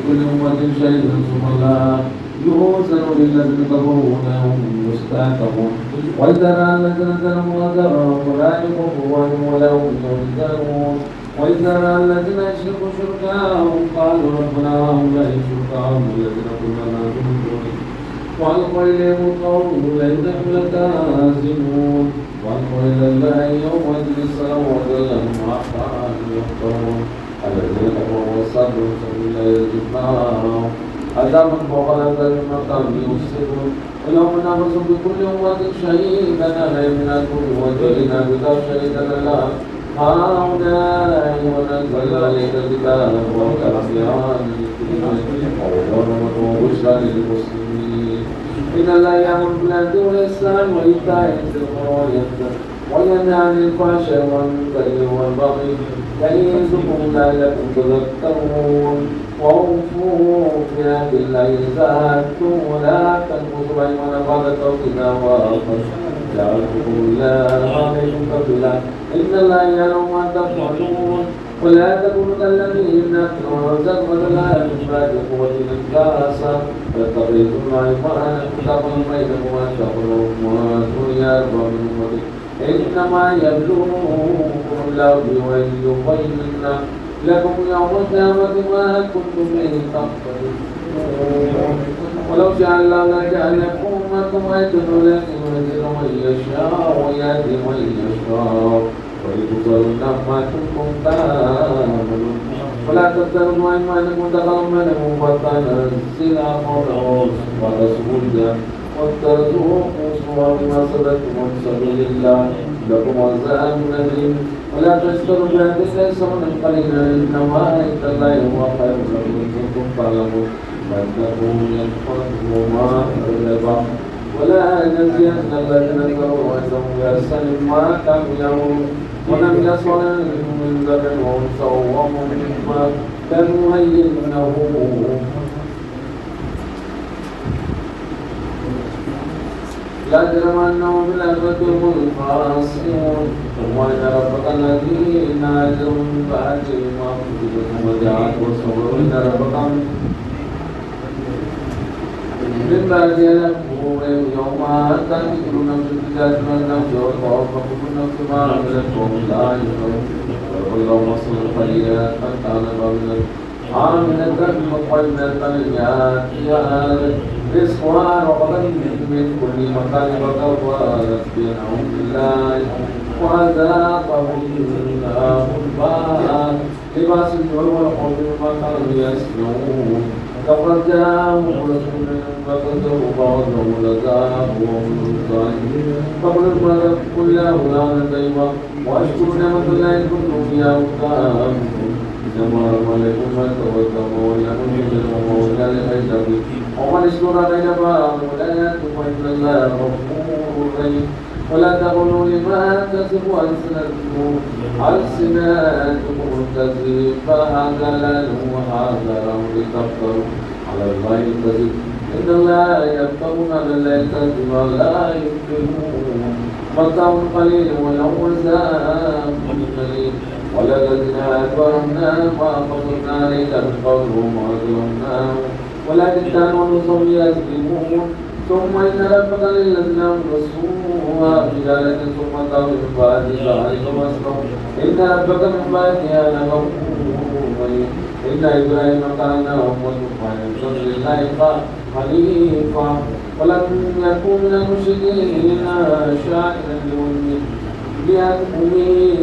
كل أمة شهيد ثم لا يؤذن للذين كفروا وهم يستعتبون وإذا رأى الذين ظلموا أذرهم فلا يكفرون ولا هم يحزنون وإذا رأى الذين أشركوا شركاءهم قالوا ربنا هؤلاء شركاءهم الذين كنا نعبد من دونك وألقوا إليهم القول إنكم لكاذبون وألقوا إلى الله يومئذ السلام وذلهم ما كانوا يفترون الذين كفروا وصدوا سبيل الله يجبناهم عذابا فوق العذاب بما كانوا يفسدون ولو نبعث بكل أمة شهيدا علينا كل وجهنا بك شهيدا لنا هؤلاء ونزل عليك الكتاب والبيان وهدى وبشرى للمسلمين إن الله يأمر بالعدل والإحسان وإيتاء ذي القربى وينهى عن الفحشاء والمنكر والبغي يعظكم لعلكم تذكرون وأوفوا بعهد الله إذا عاهدتم ولا تنقضوا الأيمان بعد توكيدها وآخر جعلكم الله عليكم كفيلا إن الله يعلم ما تفعلون ولا تكونوا كالذين زغت لهم من بعد قوة أنكاسا فاتخذتم أيمانكم كفرا بينكم أن تقولوا الدنيا أربع من أمتكم إنما يبلوكم الله وليبين لكم يوم القيامة ما كنتم به تختلفون ولو شاء الله لجعلكم أمة واحدة ولكن يهدي من يشاء ويهدي من يشاء ولتجزون ما كنتم تعملون ولا تتخذوا أيمانكم دخلا بينكم فتنزل قولا وتصبوا واتركوه صور ما صدقتم عن سبيل الله لكم عذاب أليم ولا تشتروا بعهد الله ثمنا قليلا إنما عند الله هو خير لكم إن كنتم تعلمون واتقوا ينفعكم ما أغلب ولا يجزين الذين كفروا أجرهم بأحسن ما كانوا يعملون ولم يصل من ذكر وأنثى ومما لنهيئنه لا جرم أنهم بالآخرة هم الخاسرون ثم إن ربك الذين أجروا من بعد ما كتبتم وجاءت وصبروا إن ربك من بعد يلقوا يوم تأتي كل نفس بذات والنفس وتوفى كل نفس ما عملت وهم لا يظلمون وكل مصر خيرات كان قبل عاملة مطمئنة يأتيها رزقها رغدا من كل مكان وتوالت بينهم بالله وذاقهم الله البار لباس الجوع والخوف بما كانوا يصنعون لقد جاءهم رسول فكذبوا بعضهم لذاقهم الظالمين فقل الملك قل له لا طيبا واشكروا نعمة الله إن كنتم فيها مختلفون إنما الملك من توكل ويأمر بالمعروف وينهى عن المنكر ومن اشترى بين بعض الآيات فإن الله غفور رحيم ولا تقولوا لما تصف ألسنتكم الكذب فهذا لن وهذا لن تفتروا على الله الكذب إن الله يفترون على الله الكذب ولا يفلحون متاع قليل ولهم عذاب أليم والذين أكبرنا وأخذنا عليك بالقول وما ظلمناهم ولكن كانوا نصم يظلمون ثم إن ربك للذين أنفسوا بذلك ثم تاب من بعد ذلك وأصلحوا إن ربك من بعدها لغفور رحيم إن إبراهيم كان أمة قانتا لله حنيفا ولم يكن من المشركين شاكرا لأمه لأنه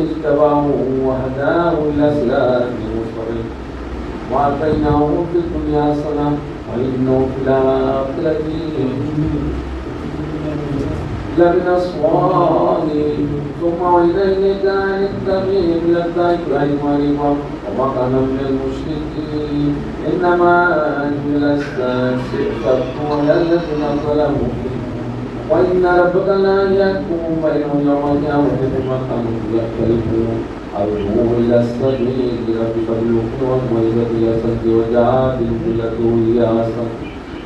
اجتباه وهداه إلى صراط مستقيم وآتيناه في الدنيا حسنة وإنه في الآخرة لمن الصالحين ثم إليك نتبع ملة إبراهيم حنيفا وما كان من المشركين إنما أنزل السبت الذين ظلموا وإن ربك لا يحكم بينهم يوم القيامة بما كانوا يختلفون أدعو إلى السبيل ربك بالحكم والموعظة الحسنة وجادل بالتي هي أحسن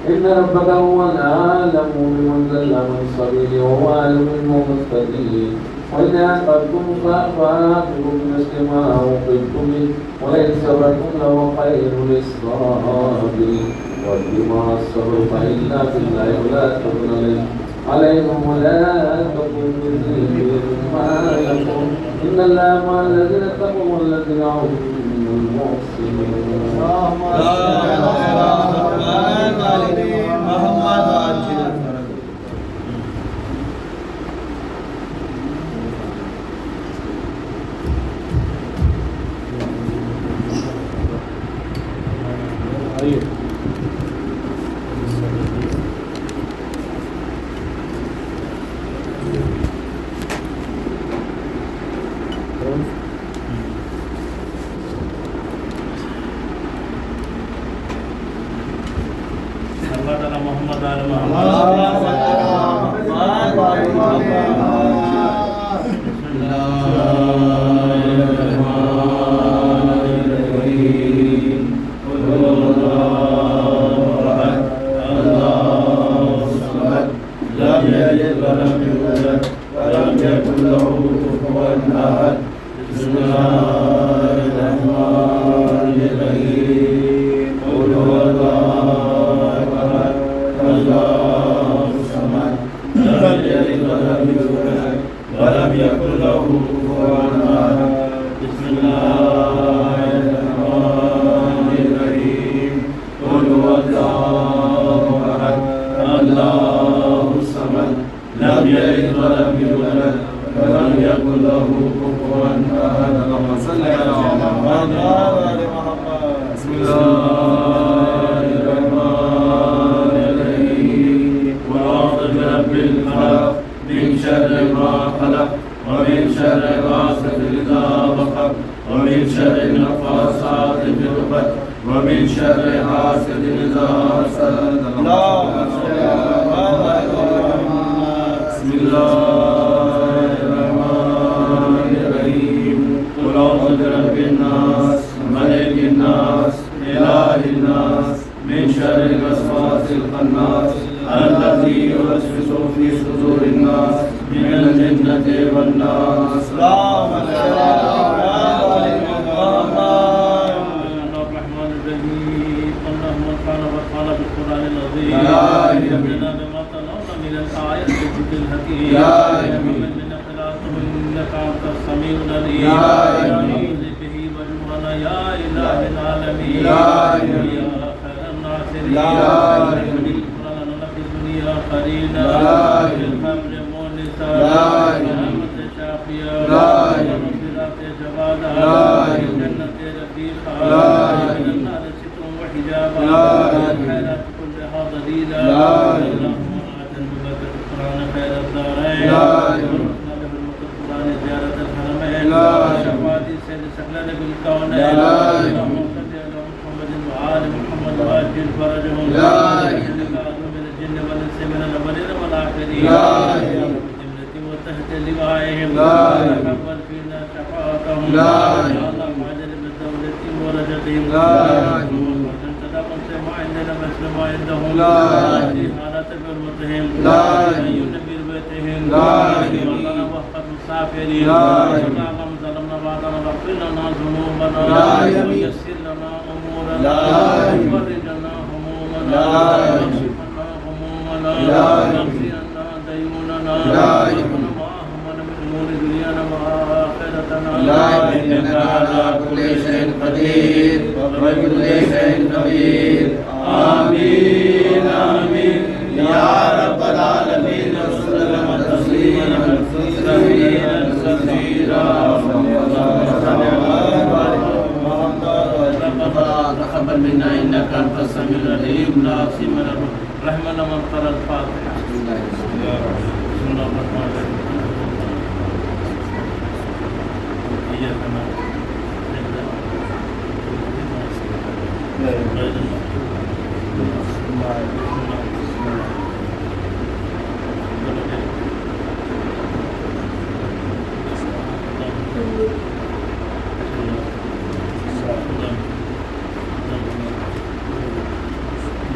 إن ربك هو الأعلم بمن ضل عن السبيل وهو أعلم بالمهتدين وإذا أخذتم فآخذوا بمثل ما عوقبتم به ولئن صبرتم لهو خير للصابرين وبما الصبر فإلا بالله ولا تحزن عليهم ولا تكن ما يكون إن الله مع الذين اتقوا والذين هم المحسنون.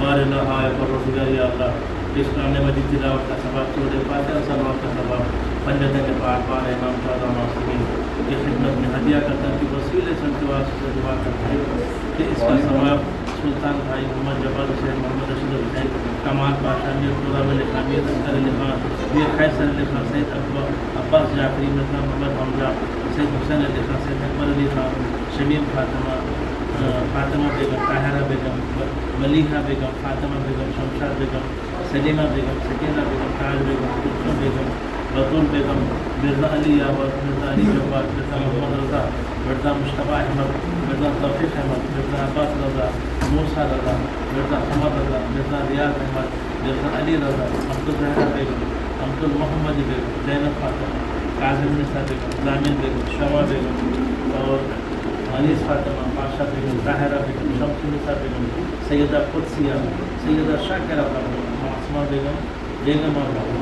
ہمارے نہائے پروردگار یا اللہ اس قرآن مجید تلاوت کا ثواب، سورۃ فاتحہ سلوات کا ثواب، پنجتن پاک پار امام شاہدہ معصومین کی خدمت میں ہدیہ کرتا ہے کہ وسیلے سے دعا کرتا ہے کہ اس کا ثواب سلطان بھائی محمد جبار حسین، محمد رشید حسین، کمال پاشا، میر قرآن علی خان، میر اصغر علی خان، میر خیسر علی خان، سید عباس جعفری، مرزا محمد حمزہ، سید حسین علی خان، سید اکبر علی خان، شمیم فاطمہ، فاطمہ بیگم، طاہرہ بیگم، ملیحہ بیگم، فاطمہ بیگم، شمشاد بیگم، سلیمہ بیگم، سکینہ بیگم، تاج بیگم، کلثوم بیگم، بطول بیگم، مرزا علی یاور، مرزا علی جواد، مرزا محمد رضا، مرزا مشتبہ احمد، مرزا توفیق احمد، مرزا عباس رضا، موسیٰ رضا، مرزا قمر رضا، مرزا ریاض احمد، مرزا علی رضا، عبدالزہرا بیگم، عبدالمحمد بیگم، زینب فاطمہ، کاظم نساء بیگم، ضامن بیگم، شمع بیگم اور انیس فاطمہ، پاشا بیگم، طاہرہ بیگم، شمس نساء بیگم، سیدہ قدسیہ، سیدہ شاکرہ بیگم، معصومہ بیگم، بیگم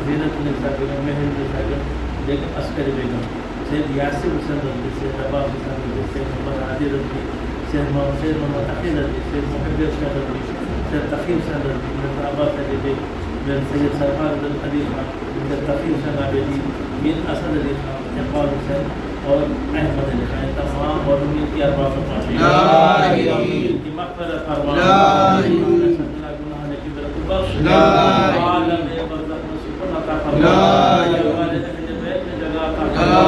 زینت نساء بیگم، مہر نساء بیگم، بیگم عسکری بیگم، سید یاسر حسین رضوی، سید عباس حسین رضوی، سید محمد عادل رضوی، سید محمد عقیل رضوی، سید محب حسین رضوی، سید تقی حسین رضوی، مرزا عباس علی بیگ، سید سرفراز علی خان، سید تقی حسین عابدی، میر اسد علی خان، اقبال حسین اور احمد علی خان، تمام مرحومین کی ارواح کو معاف فرما، کی مغفرت فرما، گناہ کی برکت بخش، عالم برزخ میں سکون عطا فرما، والد اہل بیت میں جگہ عطا فرما،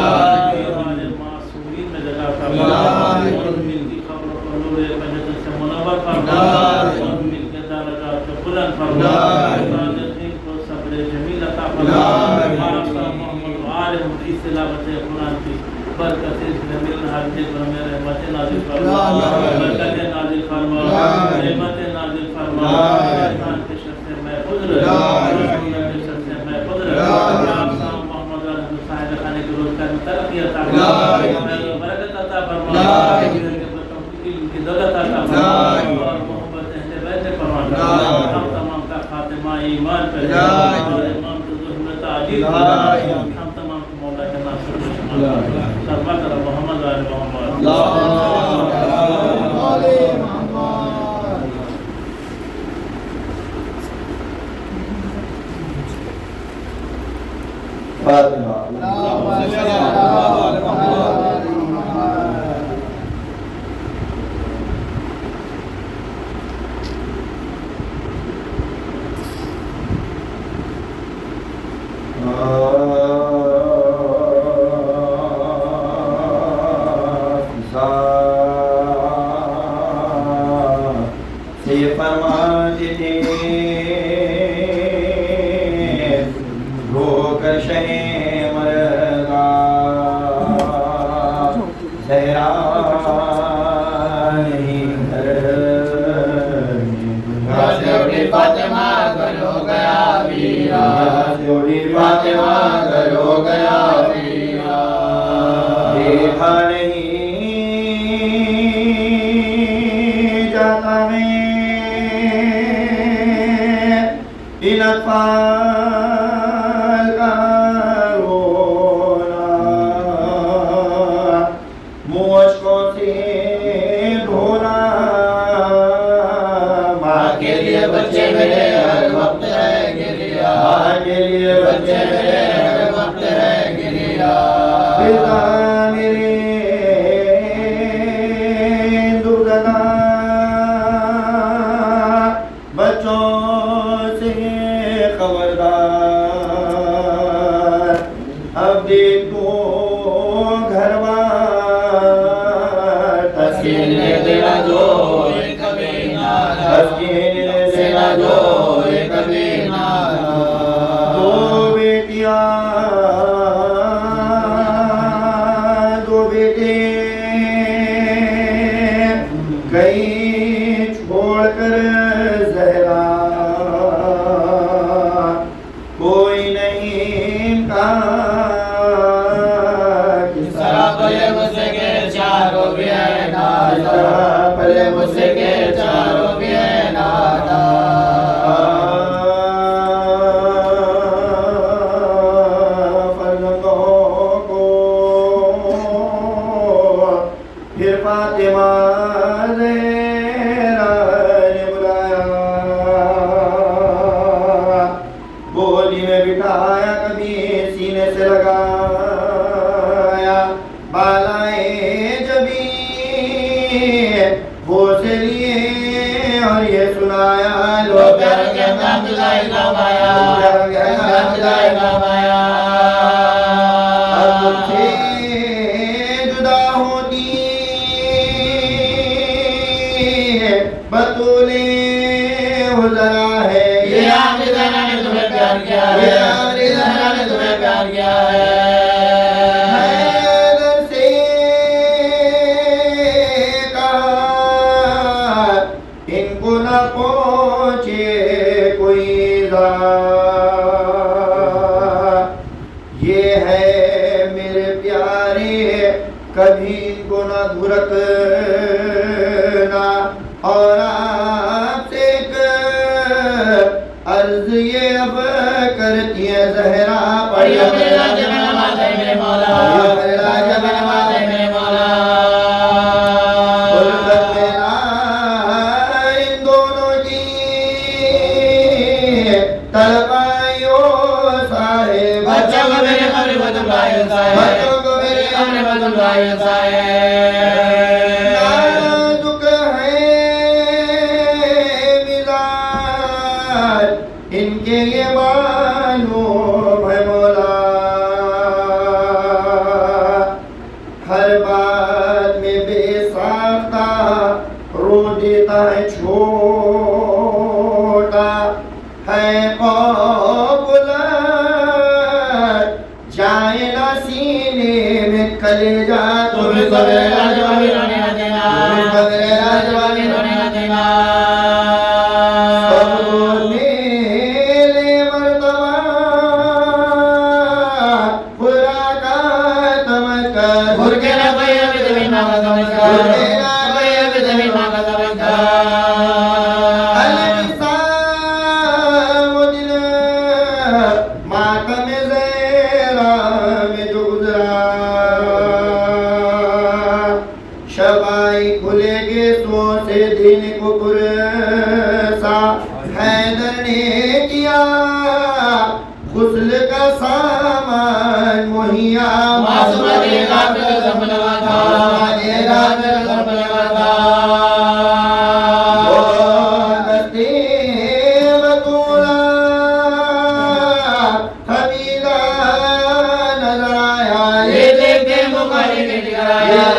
والد معصومین میں جگہ عطا فرما، مرحومین کی قبر کو نور جنت سے منور فرما، مرحومین کے درجات کو بلند فرما، صادقین کو صبر جمیل عطا فرما، اس تلاوت قرآن کی برکت اس نبی الحاجت و ہمیں رحمت نازل فرما، برکت نازل فرما، رحمت نازل فرما، شیطان کے شر سے محفوظ رکھ، دشمن کے شر سے محفوظ رکھ، محمد رسول صاحب خانے کے روزگار میں ترقی عطا فرما، برکت عطا فرما، علم کی دولت عطا فرما اور محبت اہل بیت فرما، ہم تمام کا خاتمہ ایمان پر اور امام کی ظلمت عاجز ہم تمام کو مولا کے ناصر سرمت محمد آل محمد فاتحہ فرمایا لو پیارے کے اندر جدائی فرمایا پیارے کے اندر جدائی فرمایا اب تم سے جدا ہوتی بطولے ذرا ہے یہ آخری زہرا نے تمہیں پیار کیا ہے یہ آخری زہرا نے تمہیں پیار کیا ہے حیدر سے کہا ان کو نہ پہنچے کوئی ذات یہ ہے میرے پیارے کبھی ان کو نہ دھرکنا اور آپ سے ایک عرض یہ اب کرتی ہے زہرا پڑھیو میرے راجہ میں نماز ہے میرے مولا پڑھیو میرے راجہ میں نماز ہے میرے مولا غربت میں نہ ان دونوں کی طلبائیو صاحب بچوں کو میرے قبر بدلائیو صاحب بچوں کو میرے قبر بدلائیو صاحب ان کے یہ معلوم ہے مولا ہر بات میں بے ساختہ رو دیتا ہے چھوٹا ہے قابلت جائے نہ سینے میں کلیجہ تمہیں قبر راجوانی رونے نہ دینا تمہیں قبر راجوانی رونے نہ دینا شبائی کھلے گے سو سے دن کو پرسا حیدر نے کیا غسل کا سامان مہیا معصومہ دے گا پھر زم لگا تھا دے گا پھر زم لگا تھا دستے بطولہ حمیدہ نظر آیا یہ دیکھتے مخالی کے نگر آیا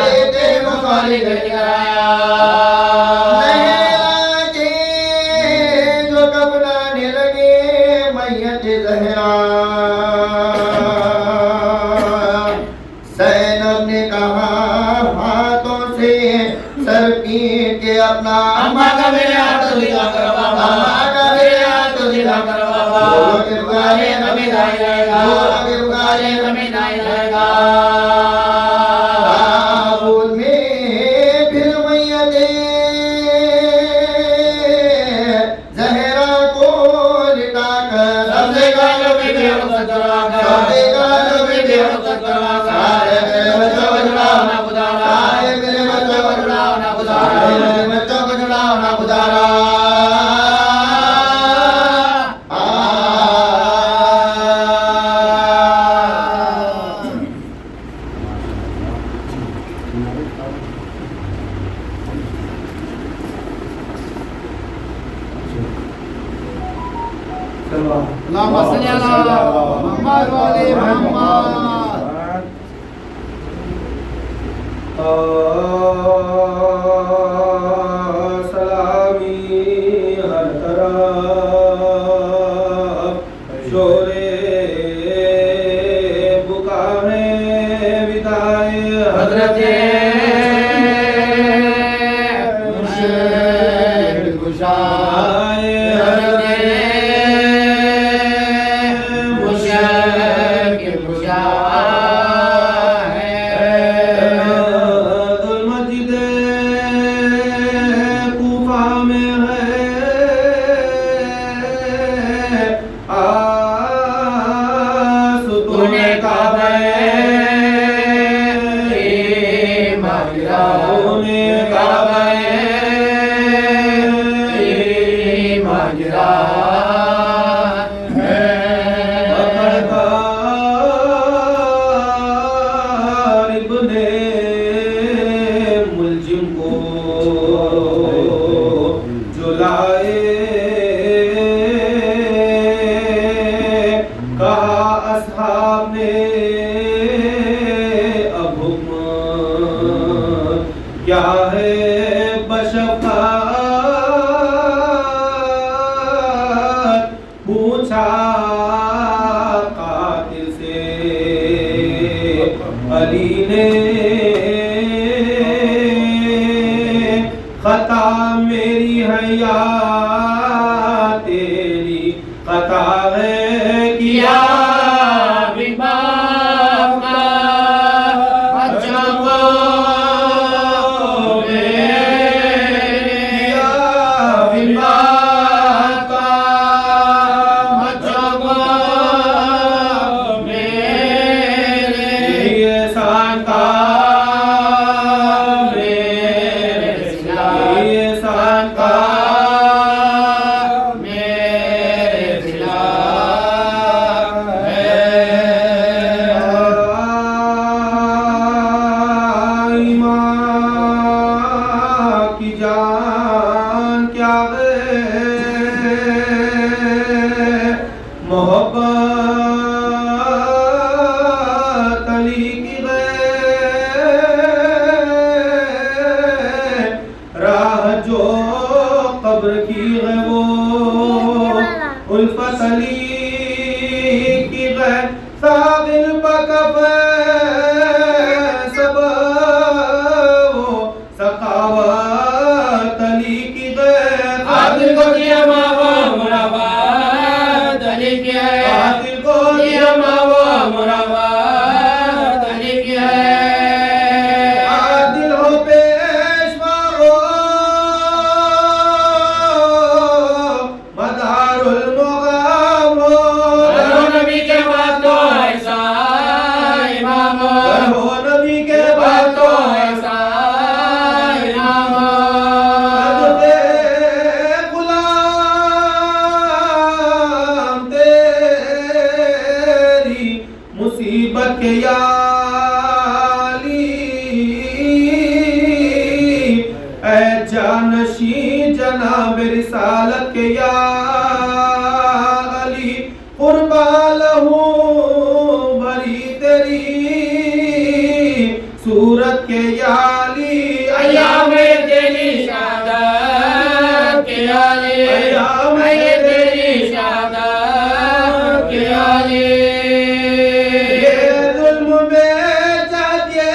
مخالی کے نگر آیا زہرا کے جو کپڑانے لگے میت زہرا زینب نے کہا ہاتھوں سے سر پیٹ کے اپنا اماں کا میرے ہاتھ دھلا کر بابا اماں کا میرے ہاتھ دھلا کر بابا بولو کہ بگارے کبھی دائی رہے گا بولو کہ بگارے کبھی دائی رہے گا تابوت میں پھر میتیں زہرا کو لٹا کر سب سے گالوں میں بے رخصت کروا کر سب سے گالوں میں بے رخصت کروا کر سارے میرے بچوں کو جڑاؤ نہ گزارا سارے میرے بچوں کو جڑاؤ نہ گزارا میرے بچوں کو جڑاؤ نہ گزارا اللهم صل على محمد وعلى محمد سلامی ہر طرف شورے بکا ہے ودائے حضرت مرشد گشائے ملزم کو جلائے یا تیری قطع کیا الفت علی کی غیر ساغل بکف سب سقاوت علی کی غیر قاتل کو دیا ماوا مرابات علی کی ہے قاتل کو دیا ماوا مرابات علی کی ہے عادل ہو پیشوا ہو مدار المغام ہو نبی کے بعد تو ایسا امام ہو نبی کے بعد تو ایسا امام غلام تیری مصیبت کے یا جانشین جناب رسالت کے یا علی قربا لہوں بھری تیری صورت کے یا علی ایام تیری شہادت کے علی ایام تیری شہادت کے علی یہ ظلم میں جاتے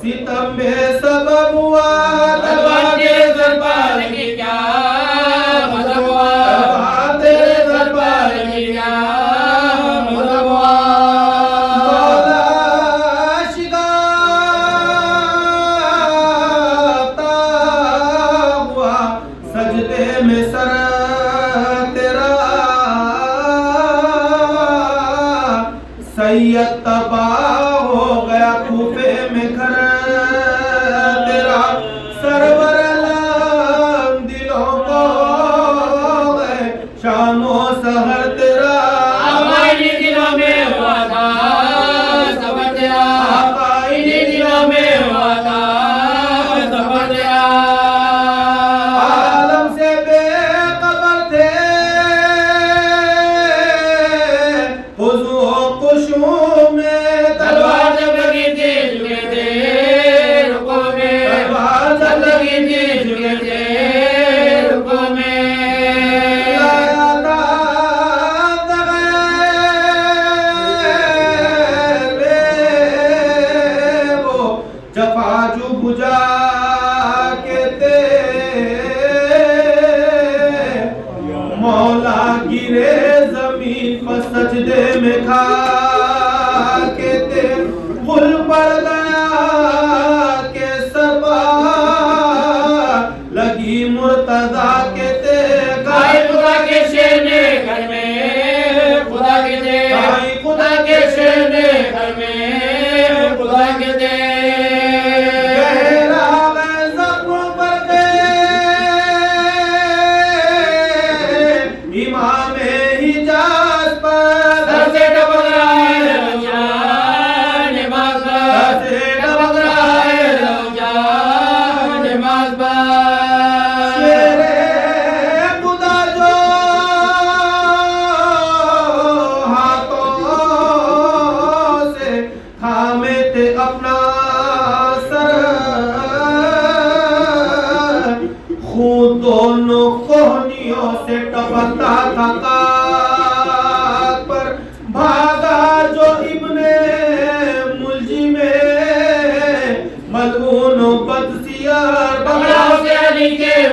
ستم میں سبب ہوا تلوار تیرے دربار کی کیا مطلب ہوا تلوار تیرے دربار کی کیا مطلب ہوا مولا شگافتہ ہوا سجدے میں سر تیرا سید تباہ ہو گیا کوفے میں گھر تیرا سرور علم دلوں کو گئے شام و سحر تیرا آقائنی دلوں میں ہوا تھا سفر تیرا آقائنی دلوں میں ہوا تھا سفر تیرا عالم سے بے خبر تھے خضوع و خشوع میں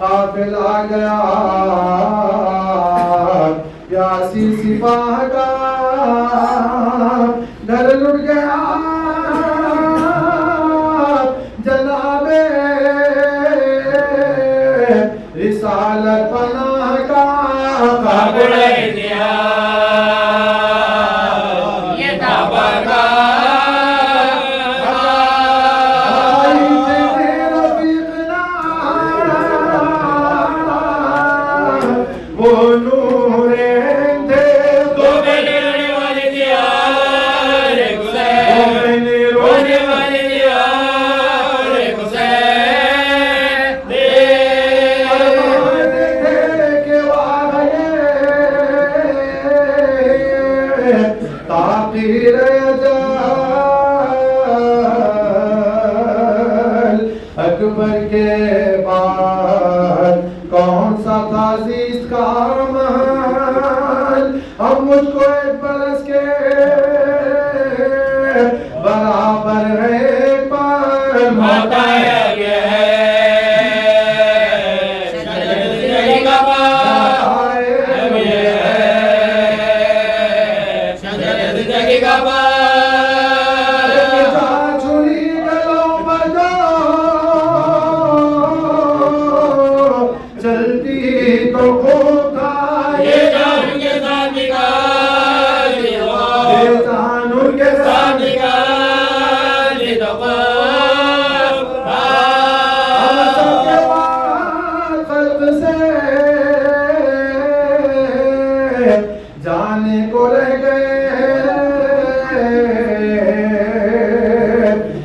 قافل آ گیا پیاسی سپاہ کا گھر لٹ گیا جناب رسالت پناہ کا قابل دیا یہ دعویٰ کا اکبر کے بعد کون سا تھا عزیز کا محل اب مجھ کو ایک برس کے برابر ہے پر بتایا گیا ہے زندگی کا زندگی کا جانے کو رہ گئے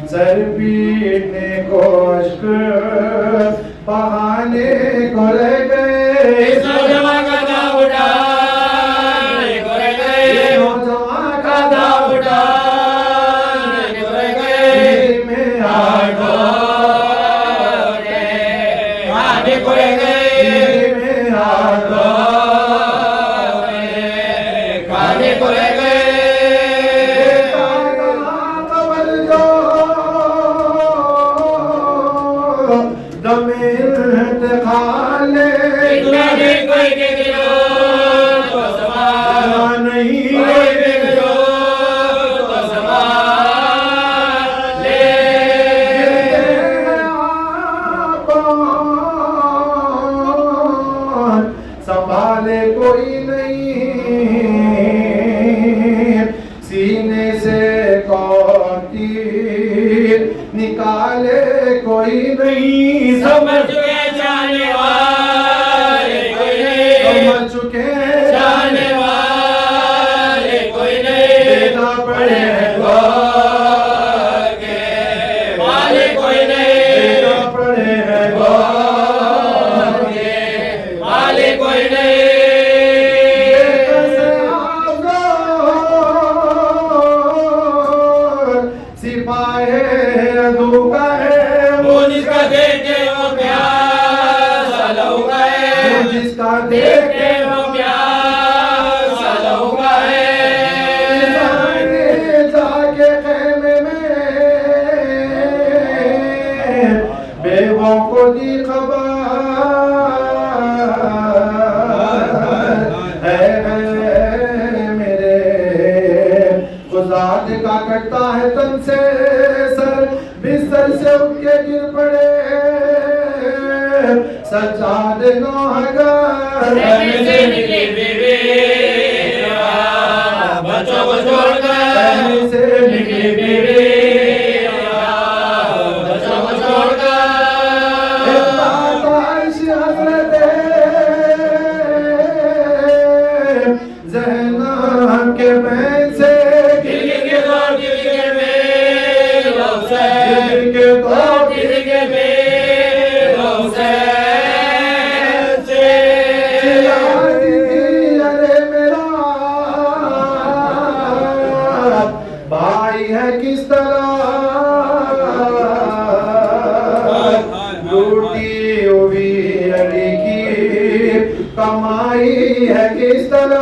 سر پیٹنے کو عشق بہانے کو رہ گئے نوجوان کا داؤ اٹھانے کو رہ گئے نوجوان کا داؤ اٹھانے کو رہ گئے میں آنے کو رہ گئے میں کو رہ گئے قبل جو دم انتقال نہیں کوئی کے گلو تو سوال نہیں کوئی کے گلو تو سوال لے سنبھالے کوئی نہیں سینے سے تیر نکالے کوئی نہیں سمجھ چکے جانے والے کوئی نہیں سمجھ چکے جانے والے کوئی نہیں دینا پڑے گور کے والے کوئی نہیں دینا پڑے گور کے والے کوئی نہیں دیکھے وہ پیاسا لوگا ہے جا کے خیمے میں بیووں کو دی خبر ہے میرے ذات کا کٹتا ہے تن سے سر بستر سے اٹھ کے گر پڑے سجاد نوحگر سے نکلی بیوی بچوں کو چھوڑ کر سے نکلی بیوی بچوں کو چھوڑ کر عرش حضرت زینب کے بین سے گر کے دور کس طرح لوٹی ہوئی علی کی کمائی ہے کس طرح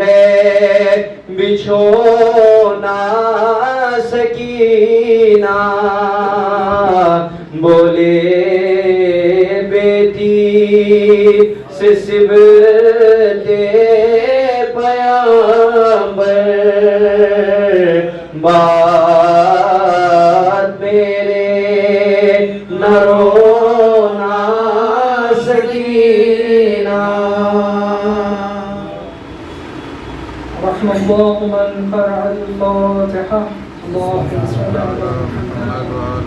ہے بچھونا سکینہ بولے بیٹی سے سبت پیامبر بات میرے نہ رونا سکینہ رحم الله من قرأ الفاتحة. اللهم صل على محمد.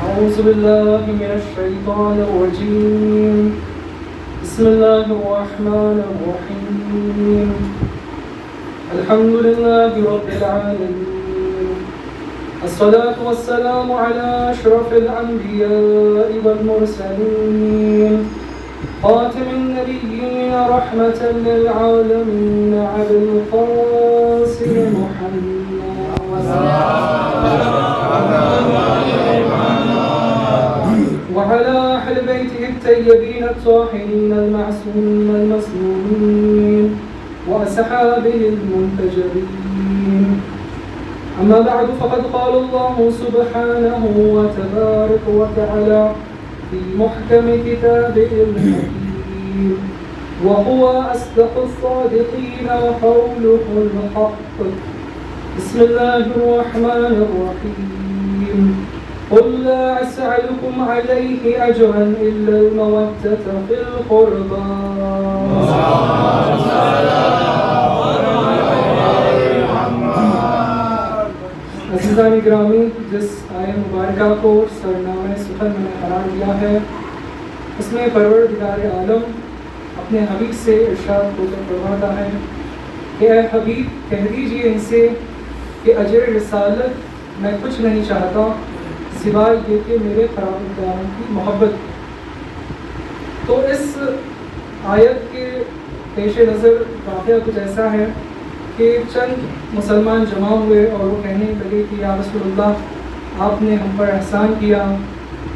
أعوذ بالله من الشيطان الرجيم. بسم الله الرحمن الرحيم. الحمد لله رب العالمين. الصلاة والسلام على أشرف الأنبياء والمرسلين خاتم النبيين رحمة للعالمين أبي القاسم محمد وعلى أهل بيته الطيبين الطاهرين المعصومين المسلومين وأصحابه المنتجبين. أما بعد فقد قال الله سبحانه وتبارك وتعالى في محكم كتابه الحكيم وهو أصدق الصادقين وقوله الحق. بسم الله الرحمن الرحيم. قل لا أسألكم عليه أجرا إلا المودة في القربى. عزیزان گرامی، جس آیت مبارکہ کو سرنامہ سخن میں قرار دیا ہے، اس میں پروردگار عالم اپنے حبیب سے ارشاد ہو کر فرماتا ہے کہ اے حبیب کہہ دیجیے ان سے کہ اجر رسالت میں کچھ نہیں چاہتا سوائے یہ کہ میرے پروردگار کی محبت. تو اس آیت کے پیش نظر واقعہ کچھ ایسا ہے کہ چند مسلمان جمع ہوئے اور وہ کہنے لگے کہ یا رسول اللہ، آپ نے ہم پر احسان کیا،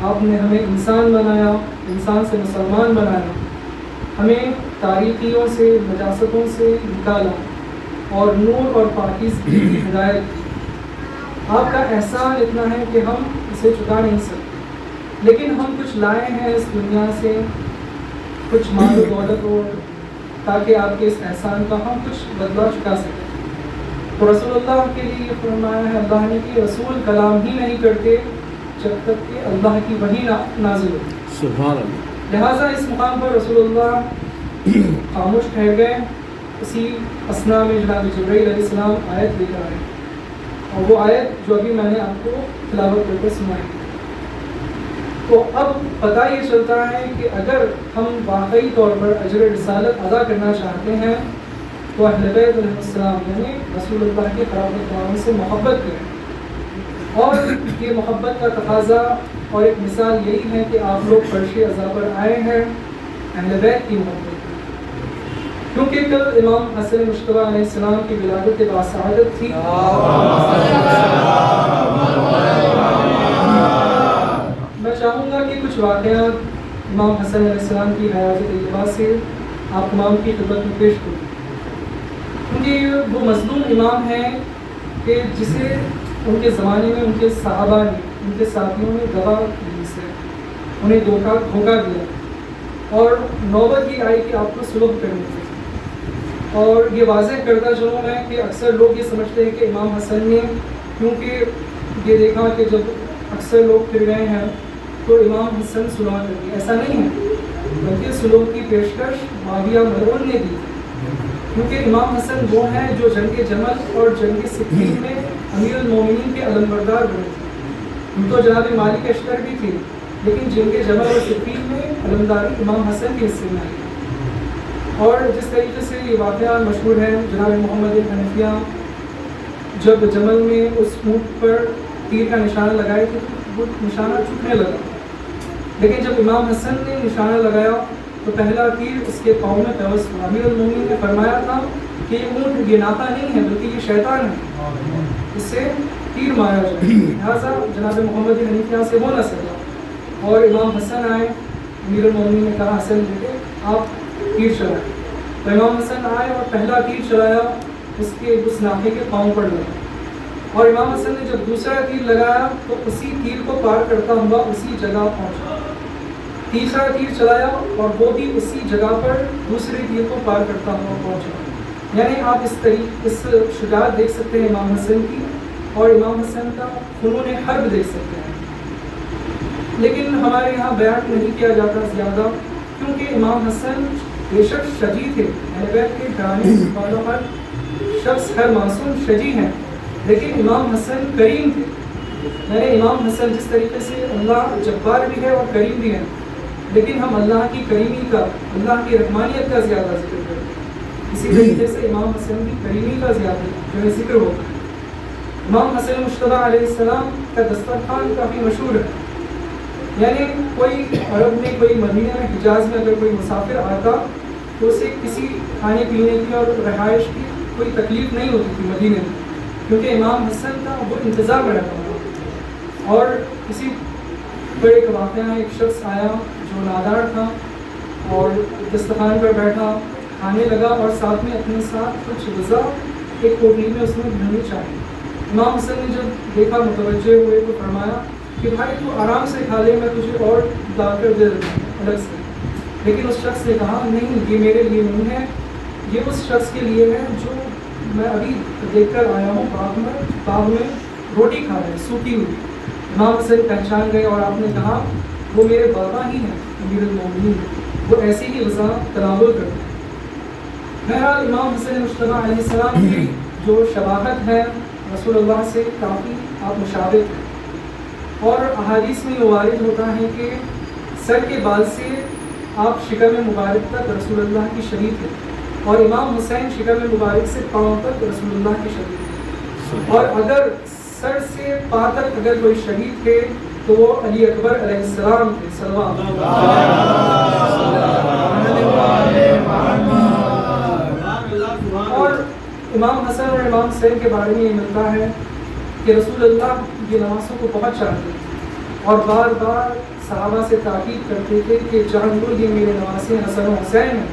آپ نے ہمیں انسان بنایا، انسان سے مسلمان بنایا، ہمیں تاریکیوں سے نجاستوں سے نکالا اور نور اور پاکیزگی کی ہدایت کی. آپ کا احسان اتنا ہے کہ ہم اسے چکا نہیں سکتے، لیکن ہم کچھ لائے ہیں اس دنیا سے، کچھ مال و دولت، اور تاکہ آپ کے اس احسان کا ہم کچھ بدلہ چکا سکیں. تو رسول اللہ کے لیے یہ فرمایا ہے اللہ نے کہ رسول کلام ہی نہیں کرتے جب تک کہ اللہ کی وحی نازل ہو. سبحان اللہ. لہٰذا اس مقام پر رسول اللہ خاموش ٹھہر گئے. اسی اثنا میں جناب جبرائیل علیہ السلام آیت لے کر آئے، اور وہ آیت جو ابھی میں نے آپ کو تلاوت کر کے سنائی. تو اب پتہ یہ چلتا ہے کہ اگر ہم واقعی طور پر اجر رسالت ادا کرنا چاہتے ہیں تو اہل بیت علیہ السلام یعنی رسول اللہ کے قرابت داروں سے محبت کریں. اور یہ محبت کا تقاضا اور ایک مثال یہی ہے کہ آپ لوگ فرش عزا پر آئے ہیں اہل بیت کی محبت، کیونکہ کل امام حسن مشتبہ علیہ السلام کی ولادت باسعادت تھی. میں چاہوں گا کہ کچھ واقعات امام حسن علیہ السلام کی حیات طیبہ سے آپ تمام کی خدمت میں پیش کروں، کیونکہ وہ مظلوم امام ہیں کہ جسے ان کے زمانے میں ان کے صحابہ نے، ان کے ساتھیوں نے دغا کی سے انہیں دھوکہ دیا، اور نوبت یہ آئی کہ آپ کو سلوک کرنی تھی. اور یہ واضح کردہ جرم ہے کہ اکثر لوگ یہ سمجھتے ہیں کہ امام حسن نے، کیونکہ یہ دیکھا کہ جب اکثر لوگ پھر گئے ہیں تو امام حسن سلوک کر دی. ایسا نہیں ہے، بلکہ سلوک کی پیشکش معاویہ ملعون نے دی، کیونکہ امام حسن وہ ہیں جو جنگ جمل اور جنگ صفین میں امیر المومنین کے علمبردار بنے تھے. ان تو جناب مالک اشتر بھی تھے، لیکن جنگ جمل اور صفین میں علمداری امام حسن کے حصے میں آئی. اور جس طریقے سے یہ واقعہ مشہور ہے، جناب محمد حنفیہ جب جمل میں اس اونٹ پر تیر کا نشانہ لگائے تھے تو وہ نشانہ چکنے لگا، لیکن جب امام حسن نے نشانہ لگایا تو پہلا تیر اس کے پاؤں میں پیوست ہوا۔ امیر المومنین نے فرمایا تھا کہ یہ اونٹ گناتا نہیں ہے بلکہ یہ شیطان ہے، اس سے تیر مارا جائے۔ لہٰذا جناب محمد حنیف یہاں سے ہو نہ سکا، اور امام حسن آئے، امیر المومنین نے کہا حسن بیٹے آپ تیر چلائیں، تو امام حسن آئے اور پہلا تیر چلایا، اس ناحے کے پاؤں پر لگا، اور امام حسن نے جب دوسرا تیر لگایا تو اسی تیر کو پار کرتا ہوا اسی جگہ پہنچا، تیسرا تیر چلایا اور وہ بھی اسی جگہ پر دوسرے تیر کو پار کرتا ہوا پہنچا۔ یعنی آپ اس شجاعت دیکھ سکتے ہیں امام حسن کی، اور امام حسن کا فنون حرب دیکھ سکتے ہیں۔ لیکن ہمارے یہاں بیان نہیں کیا جاتا زیادہ، کیونکہ امام حسن بے شک شجی تھے، اہل بیت کے گھرانے والوں پر شخص ہر معصوم شجی ہیں، لیکن امام حسن کریم تھے۔ یعنی امام حسن جس طریقے سے اللہ جبار بھی ہے اور کریم بھی ہے، لیکن ہم اللہ کی کریمی کا، اللہ کی رحمانیت کا زیادہ ذکر کرتے ہیں، اسی طریقے سے امام حسن کی کریمی کا زیادہ جو ہے ذکر ہوتا ہے۔ امام حسن مجتبیٰ علیہ السلام کا دسترخوان کافی مشہور ہے، یعنی کوئی عرب میں، کوئی مدینہ میں، حجاز میں اگر کوئی مسافر آتا تو اسے کسی کھانے پینے کی اور رہائش کی کوئی تکلیف نہیں ہوتی تھی مدینے میں، کیونکہ امام حسن کا وہ انتظام رہتا تھا۔ اور اسی پر ایک واقعہ ہے، ایک شخص آیا جو نادار تھا اور دسترخوان پر بیٹھا، کھانے لگا اور ساتھ میں اپنے ساتھ کچھ غذا ایک پوٹلی میں اس نے بھرنی چاہی۔ امام حسن نے جب دیکھا، متوجہ ہوئے تو فرمایا کہ بھائی تو آرام سے کھا لے، میں تجھے اور لا کر دے دیتا ہوں الگ سے۔ لیکن اس شخص نے کہا نہیں، یہ میرے لیے نہیں ہے، یہ اس شخص کے لیے ہے جو میں ابھی دیکھ کر آیا ہوں باغ میں روٹی کھا رہے سوکھی ہوئی۔ امام حسن پہچان گئے اور آپ نے کہا وہ میرے بابا ہی ہیں امیر المومنین، وہ ایسی ہی غذا تناول کرتے ہیں۔ بہرحال امام حسن مجتبیٰ علیہ السلام کی جو شباہت ہے رسول اللہ سے کافی آپ مشابہ ہیں، اور احادیث میں یہ وارد ہوتا ہے کہ سر کے بال سے آپ شکم مبارک تک رسول اللہ کی شریک ہے، اور امام حسین شکم مبارک سے پاؤں تک رسول اللہ کی شریک ہے، اور اگر سر سے پا تک اگر کوئی شہید تھے تو وہ علی اکبر علیہ السلام تھے صلوات اور امام حسن اور امام حسین کے بارے میں یہ ملتا ہے کہ رسول اللہ یہ نمازوں کو بہت چاہتے تھے اور بار بار صحابہ سے تاکید کرتے تھے کہ جان لو یہ میرے نواسے حسن و حسین ہیں۔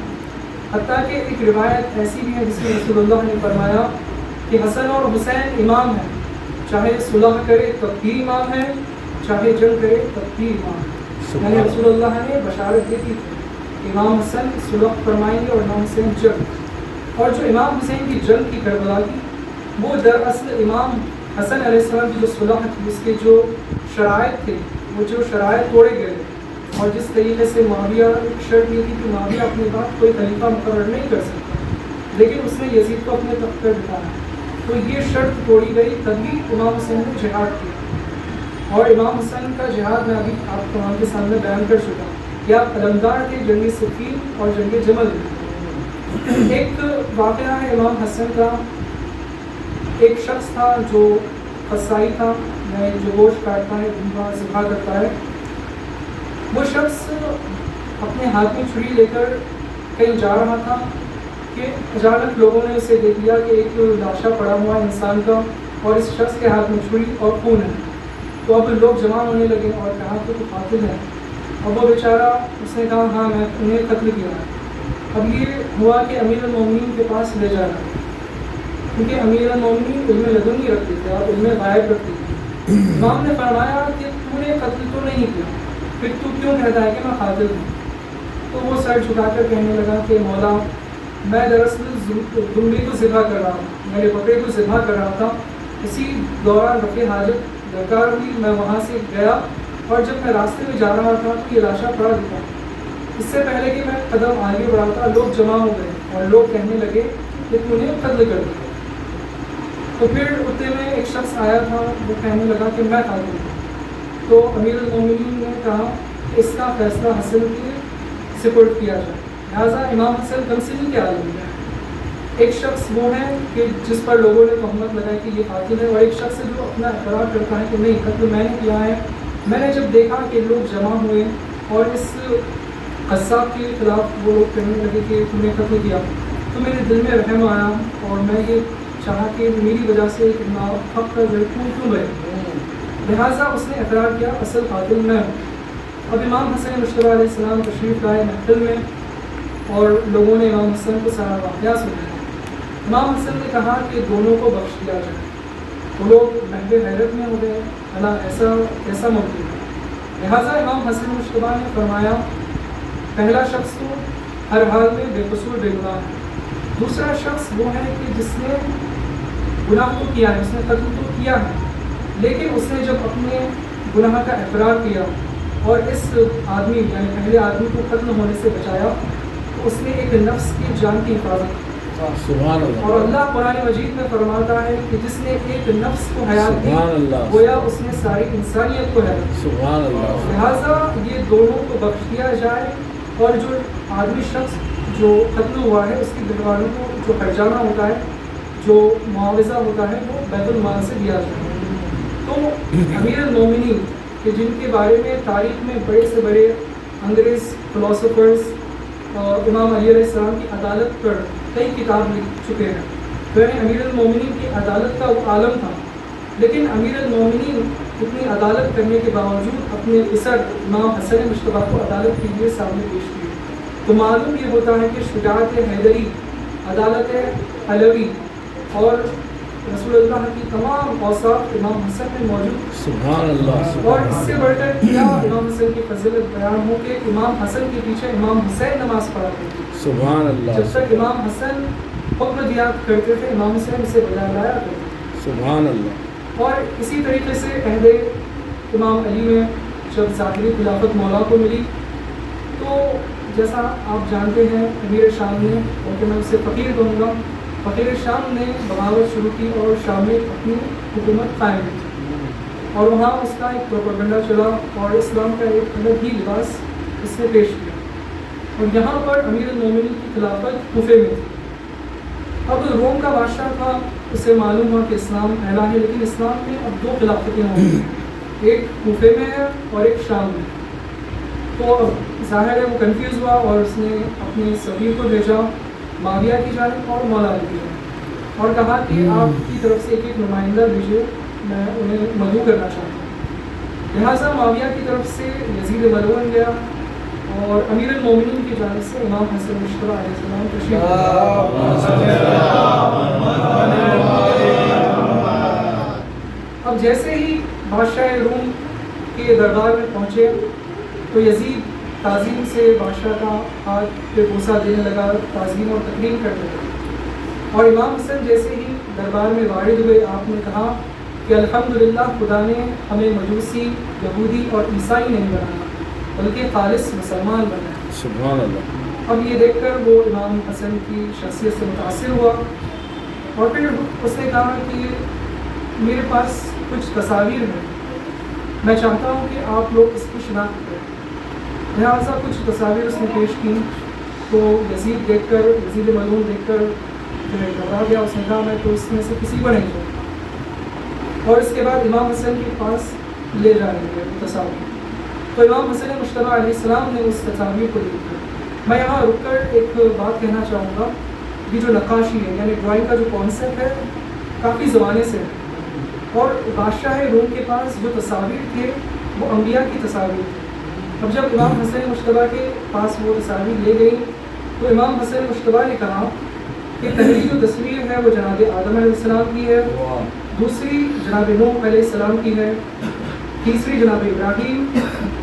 حتیٰ کہ ایک روایت ایسی بھی ہے جس میں رسول اللہ نے فرمایا کہ حسن اور حسین امام ہیں، چاہے صلح کرے تب بھی امام ہے، چاہے جنگ کرے تب بھی امام ہے۔ یعنی رسول اللہ نے بشارت دی تھی کہ امام حسن صلح فرمائیں گے اور امام حسین جنگ، اور جو امام حسین کی جنگ کی کربلا کی وہ دراصل امام حسن علیہ السلام کی جو صلح تھی اس کے جو شرائط تھے وہ جو شرائط توڑے گئے، اور جس طریقے سے معاویہ شرط یہ تھی کہ معاویہ اپنے بعد کوئی خلیفہ مقرر نہیں کر سکتا، لیکن اس نے یزید کو اپنے تخت پر بٹھایا، تو یہ شرط توڑی گئی، تبھی امام حسین نے جہاد کیا۔ اور امام حسین کا جہاد میں ابھی آپ تمام کے سامنے بیان کر چکا کہ آپ علمدار تھے جنگ صفین اور جنگ جمل میں۔ ایک واقعہ ہے امام حسن کا، ایک شخص تھا جو قصائی تھا، جو گوشت کاٹتا ہے، ذبح کرتا ہے، وہ شخص اپنے ہاتھ میں چھری لے کر کہیں جا رہا تھا کہ اچانک لوگوں نے اسے دیکھ لیا کہ ایک لاشا پڑا ہوا انسان کا اور اس شخص کے ہاتھ میں چھری اور خون ہے، تو اب لوگ جمع ہونے لگے اور کہا کہ تو قاتل ہے، اب وہ بیچارہ اس نے کہا ہاں میں انہیں قتل کیا ہے۔ اب یہ ہوا کہ امیر المومنین کے پاس لے جا رہا ہے، کیونکہ امیر المومنین علم لدنی رکھتے تھے اور علم غائب رکھتے تھے۔ امام نے فرمایا کہ تو نے قتل تو نہیں کیا، پھر تو کیوں کہتا ہے کہ میں قاتل ہوں؟ تو وہ سر جھکا کر کہنے لگا کہ مولا میں دراصل دمبی کو ذبح کر رہا ہوں، میرے بکرے کو ذبح کر رہا تھا، اسی دوران رفع حاجت درکار ہوئی، میں وہاں سے گیا اور جب میں راستے میں جا رہا تھا تو یہ لاشا پڑا دکھا، اس سے پہلے کہ میں قدم آگے بڑھاتا لوگ جمع ہو گئے اور لوگ کہنے لگے کہ تو نے قتل کر دیا۔ تو پھر اتنے میں ایک شخص آیا تھا، وہ کہنے لگا کہ میں قاتل ہوں، تو امیر المومنین نے کہا کہ اس کا فیصلہ حسن کے سپرد کیا جائے، لہٰذا امام حسن تمثیلی کے عالم میں ایک شخص وہ ہے کہ جس پر لوگوں نے تہمت لگائی کہ یہ قاتل ہے، اور ایک شخص ہے جو اپنا اقرار کرتا ہے کہ نہیں قتل میں نے کیا ہے۔ میں نے جب دیکھا کہ لوگ جمع ہوئے اور اس قصاب کے خلاف وہ لوگ کہنے لگے کہ تم نے قتل کیا، تو میرے دل میں رحم آیا اور میں یہ چاہا کہ میری وجہ سے ایک ناحق کا زخم کیوں گئے، لہٰذا اس نے اقرار کیا اصل قاتل میں ہوں۔ اب امام حسن مشتبہ علیہ السلام تشریف لائے محفل میں اور لوگوں نے امام حسن کو سارا واقعہ سنا۔ امام حسن نے کہا کہ دونوں کو بخش دیا جائے، وہ لوگ محو حیرت میں ہو گئے، اللہ ایسا ممکن ہے۔ لہٰذا امام حسن مشتبہ نے فرمایا پہلا شخص تو ہر حال میں بے قصور بے گناہ ہے، دوسرا شخص وہ ہے کہ جس نے گناہ تو کیا ہے، اس نے قتل تو کیا ہے، لیکن اس نے جب اپنے گناہ کا اقرار کیا اور اس آدمی یعنی پہلے آدمی کو قتل ہونے سے بچایا تو اس نے ایک نفس کی جان کی حفاظت کی۔ سبحان اللہ۔ اور اللہ قرآن مجید میں فرماتا ہے کہ جس نے ایک نفس کو حیات سبحان دی اللہ، گویا اس نے ساری انسانیت کو حیات دی۔ سبحان اللہ۔ لہٰذا یہ دونوں کو بخش دیا جائے اور جو آدمی شخص جو قتل ہوا ہے اس کی گھر والوں کو جو خرچانہ ہوتا ہے، جو معاوضہ ہوتا ہے، وہ بیت المال سے دیا جائے۔ تو امیر المومنین کہ جن کے بارے میں تاریخ میں بڑے سے بڑے انگریز فلاسفرز امام علی علیہ السلام کی عدالت پر کئی کتاب لکھ چکے ہیں، تو یعنی امیر المومنین کی عدالت کا وہ عالم تھا، لیکن امیر المومنین اتنی عدالت کرنے کے باوجود اپنے پسر امام حسن مشتبہ کو عدالت کے لیے سامنے پیش کیے۔ تو معلوم یہ ہوتا ہے کہ شجاعت حیدری، عدالت علوی اور رسول اللہ کی تمام اوصاف امام حسن میں موجود۔ سبحان اللہ۔ اور اس سے بڑھ کر کیا امام حسن کی فضیلت بیان ہو کہ امام حسن کے پیچھے امام حسین نماز پڑھا کرتے تھے۔ سبحان اللہ۔ جب تک امام حسن حکم دیا کرتے تھے امام حسین اسے بجا لایا کرتے تھے۔ سبحان اللہ۔ اور اسی طریقے سے عہد امام علی میں جب ظاہری خلافت مولا کو ملی تو جیسا آپ جانتے ہیں امیر شام نے، اور کہ میں اسے فقیر کہوں گا، فقیر شام نے بغاوت شروع کی اور شام میں اپنی حکومت قائم کی، اور وہاں اس کا ایک پروپیگنڈا چلا اور اسلام کا ایک الگ ہی لباس اس نے پیش کیا، اور یہاں پر امیر المومنین کی خلافت کوفے میں تھی۔ اب روم کا بادشاہ تھا، اسے معلوم ہوا کہ اسلام پھیلا ہے، لیکن اسلام میں اب دو خلافتیں ہوں گی، ایک کوفے میں ہے اور ایک شام میں۔ تو ظاہر ہے وہ کنفیوز ہوا اور اس نے اپنے سفیر کو بھیجا معاویہ کی جانب اور مولا علی کی جانب، اور کہا کہ آپ کی طرف سے ایک نمائندہ بھیجے، میں انہیں مدعو کرنا چاہتا ہوں۔ لہٰذا معاویہ کی طرف سے یزید ملعون گیا اور امیر المومنین کی جانب سے امام حسن مشتبہ علیہ السلام تشریف اب جیسے ہی بادشاہ روم کے دربار میں پہنچے تو یزید تعظیم سے بادشاہ کا ہاتھ پہ بوسہ دینے لگا، تعظیم اور تکریم کرنے لگا، اور امام حسن جیسے ہی دربار میں وارد ہوئے آپ نے کہا کہ الحمدللہ خدا نے ہمیں مجوسی، یہودی اور عیسائی نہیں بنایا بلکہ خالص مسلمان بنایا۔ سبحان اللہ۔ اب یہ دیکھ کر وہ امام حسن کی شخصیت سے متاثر ہوا اور پھر اس نے کہا کہ میرے پاس کچھ تصاویر ہیں، میں چاہتا ہوں کہ آپ لوگ اس کی شناخت کریں۔ لہٰذا کچھ تصاویر اس نے پیش کی تو یزید ملعون دیکھ کر گھبرا گیا، اس نے کہا میں تو اس میں سے کسی کو نہیں چاہتا، اور اس کے بعد امام حسن کے پاس لے جانے لگے وہ تصاویر۔ تو امام حسن مشتبہ علیہ السلام نے اس تصاویر کو دیکھ کر، میں یہاں رک کر ایک بات کہنا چاہوں گا، یہ جو نقاشی ہے یعنی ڈرائنگ کا جو کانسیپٹ ہے کافی زمانے سے ہے، اور بادشاہ روم کے پاس جو تصاویر تھے وہ انبیاء کی تصاویر تھے۔ اب جب امام حسن مشتبہ کے پاس وہ تصاویر لے گئی تو امام حسن مشتبہ نے کہا کہ پہلی جو تصویر ہے وہ جناب آدم علیہ السلام کی ہے، دوسری جناب نوح علیہ السلام کی ہے، تیسری جناب ابراہیم،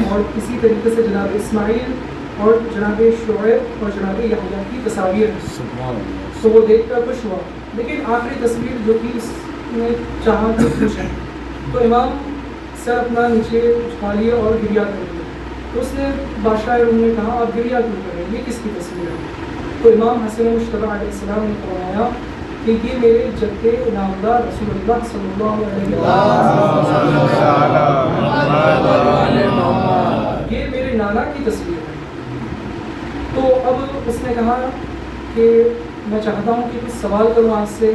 اور اسی طریقے سے جناب اسماعیل اور جناب شعیب اور جناب یحییٰ کی تصاویر ہیں۔ تو وہ دیکھ کر خوش ہوا، لیکن آخری تصویر جو تھی اس نے چاہا کہ خوش ہے، تو امام سر اپنا نیچے جھکا لیے اور گریا کر لیا۔ تو اس نے بادشاہ روم نے کہا آپ گریا کیوں کر رہے ہیں، یہ کس کی تصویر ہے؟ تو امام حسن مشتبہ علیہ السلام نے فرمایا کہ یہ میرے جد نامدار رسول اللہ صلی اللہ علیہ وسلم، یہ میرے نانا کی تصویر ہے۔ تو اب اس نے کہا کہ میں چاہتا ہوں کہ کچھ سوال کروں آپ سے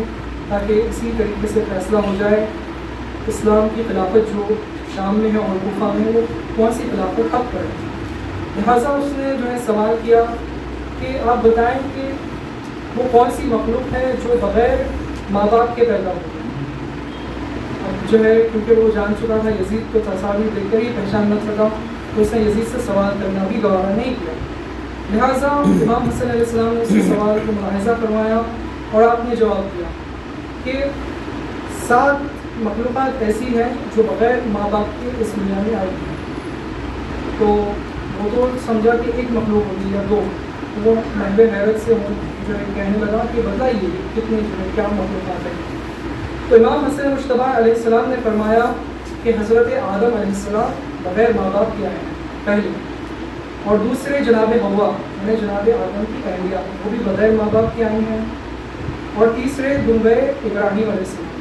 تاکہ اسی طریقے سے فیصلہ ہو جائے اسلام کی خلافت جو شام میں ہے اور کوفہ میں وہ کون سی خلافت حق پر ہے۔ لہٰذا اس نے جو ہے سوال کیا کہ آپ بتائیں کہ وہ کون سی مخلوق ہے جو بغیر ماں باپ کے پیدا ہوئی. اب جو ہے کیونکہ وہ جان چکا تھا یزید کو تصاویر دیکھ کر ہی پہچان نہ سکا تو اس نے یزید سے سوال کرنا بھی گوارا نہیں کیا. لہٰذا امام حسن علیہ السلام نے اس کے سوال کو ملاحظہ فرمایا اور آپ نے جواب دیا کہ 7 مخلوقات ایسی ہیں جو بغیر ماں باپ کے اس دنیا میں آئی ہیں. تو وہ تو سمجھا کہ ایک مخلوق ہوگی یا 2. وہ محب حیرت سے جو ہے کہنے لگا کہ بتائیے کتنے جو ہے کیا مخلوقات ہیں. تو امام حسن مجتبیٰ علیہ السلام نے فرمایا کہ حضرت آدم علیہ السلام بغیر ماں باپ کے آئے ہیں پہلے, اور دوسرے جناب حوا یعنی جناب آدم کی اہلیہ وہ بھی بغیر ماں باپ کے آئی ہیں, اور تیسرے دنبے ابراہیم علیہ السلام